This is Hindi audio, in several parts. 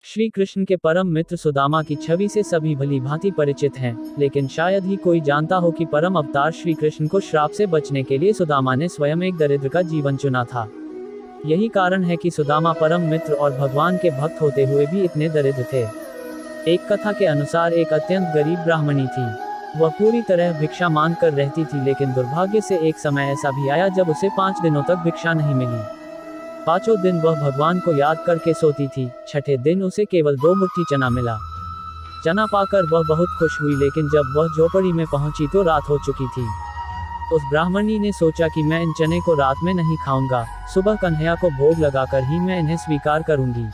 श्री कृष्ण के परम मित्र सुदामा की छवि से सभी भली भांति परिचित हैं, लेकिन शायद ही कोई जानता हो कि परम अवतार श्री कृष्ण को श्राप से बचने के लिए सुदामा ने स्वयं एक दरिद्र का जीवन चुना था। यही कारण है कि सुदामा परम मित्र और भगवान के भक्त होते हुए भी इतने दरिद्र थे। एक कथा के अनुसार एक अत्यंत गरीब ब्राह्मणी थी। वह पूरी तरह भिक्षा मांग कर रहती थी, लेकिन दुर्भाग्य से एक समय ऐसा भी आया जब उसे 5 दिनों तक भिक्षा नहीं मिली। 5 दिन वह भगवान को याद करके सोती थी। 6ठे दिन उसे केवल 2 मुट्ठी चना मिला। चना पाकर वह बहुत खुश हुई, लेकिन जब वह झोपड़ी में पहुंची तो रात हो चुकी थी। उस ब्राह्मणी ने सोचा कि मैं इन चने को रात में नहीं खाऊंगा, सुबह कन्हैया को भोग लगाकर ही मैं इन्हें स्वीकार करूंगी।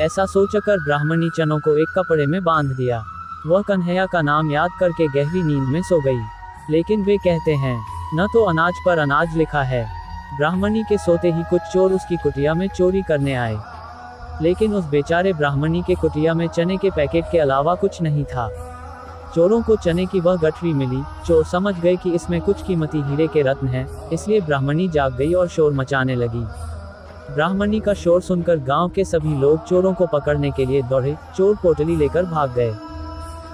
ऐसा सोचकर ब्राह्मणी चनों को एक कपड़े में बांध दिया। वह कन्हैया का नाम याद करके गहरी नींद में सो गई। लेकिन वे कहते हैं, न तो अनाज पर अनाज लिखा है। ब्राह्मणी के सोते ही कुछ चोर उसकी कुटिया में चोरी करने आए, लेकिन उस बेचारे ब्राह्मणी के कुटिया में चने के पैकेट के अलावा कुछ नहीं था। चोरों को चने की वह गठरी मिली। चोर समझ गए कि इसमें कुछ कीमती हीरे के रत्न हैं, इसलिए ब्राह्मणी जाग गई और शोर मचाने लगी। ब्राह्मणी का शोर सुनकर गांव के सभी लोग चोरों को पकड़ने के लिए दौड़े। चोर पोटली लेकर भाग गए।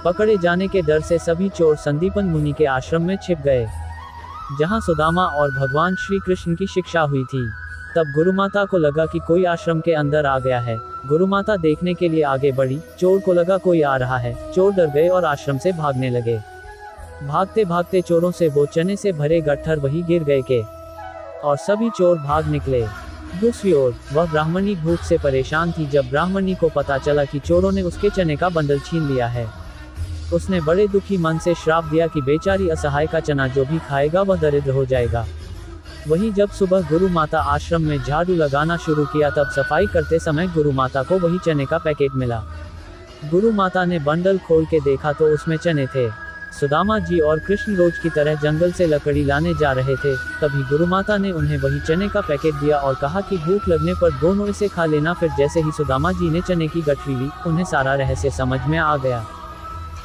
पकड़े जाने के डर से सभी चोर संदीपन मुनि के आश्रम में छिप गए, जहां सुदामा और भगवान श्री कृष्ण की शिक्षा हुई थी। तब गुरुमाता को लगा कि कोई आश्रम के अंदर आ गया है। गुरुमाता देखने के लिए आगे बढ़ी। चोर को लगा कोई आ रहा है। चोर डर गए और आश्रम से भागने लगे। भागते भागते चोरों से वो चने से भरे गट्ठर वही गिर गए के और सभी चोर भाग निकले। दूसरी ओर वह ब्राह्मणी भूख से परेशान थी। जब ब्राह्मणी को पता चला कि चोरों ने उसके चने का बंडल छीन लिया है, उसने बड़े दुखी मन से श्राप दिया कि बेचारी असहाय का चना जो भी खाएगा वह दरिद्र हो जाएगा। वहीं जब सुबह गुरु माता आश्रम में झाड़ू लगाना शुरू किया, तब सफाई करते समय गुरु माता को वही चने का पैकेट मिला। गुरु माता ने बंडल खोल के देखा तो उसमें चने थे। सुदामा जी और कृष्ण रोज की तरह जंगल से लकड़ी लाने जा रहे थे। तभी गुरु माता ने उन्हें वही चने का पैकेट दिया और कहा कि भूख लगने पर दोनों इसे खा लेना। फिर जैसे ही सुदामा जी ने चने की गठरी ली, उन्हें सारा रहस्य समझ में आ गया।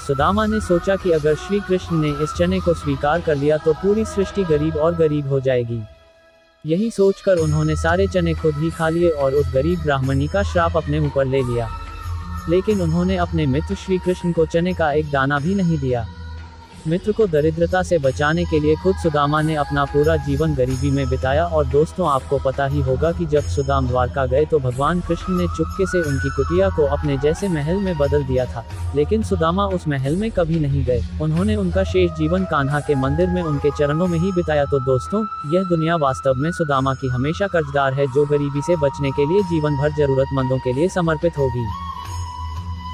सुदामा ने सोचा कि अगर श्री कृष्ण ने इस चने को स्वीकार कर लिया तो पूरी सृष्टि गरीब और गरीब हो जाएगी। यही सोचकर उन्होंने सारे चने खुद ही खा लिए और उस गरीब ब्राह्मणी का श्राप अपने ऊपर ले लिया। लेकिन उन्होंने अपने मित्र श्री कृष्ण को चने का एक दाना भी नहीं दिया। मित्र को दरिद्रता से बचाने के लिए खुद सुदामा ने अपना पूरा जीवन गरीबी में बिताया। और दोस्तों, आपको पता ही होगा कि जब सुदाम द्वारका गए तो भगवान कृष्ण ने चुपके से उनकी कुटिया को अपने जैसे महल में बदल दिया था। लेकिन सुदामा उस महल में कभी नहीं गए। उन्होंने उनका शेष जीवन कान्हा के मंदिर में उनके चरणों में ही बिताया। तो दोस्तों, यह दुनिया वास्तव में सुदामा की हमेशा कर्जदार है, जो गरीबी से बचने के लिए जीवन भर जरूरतमंदों के लिए समर्पित होगी।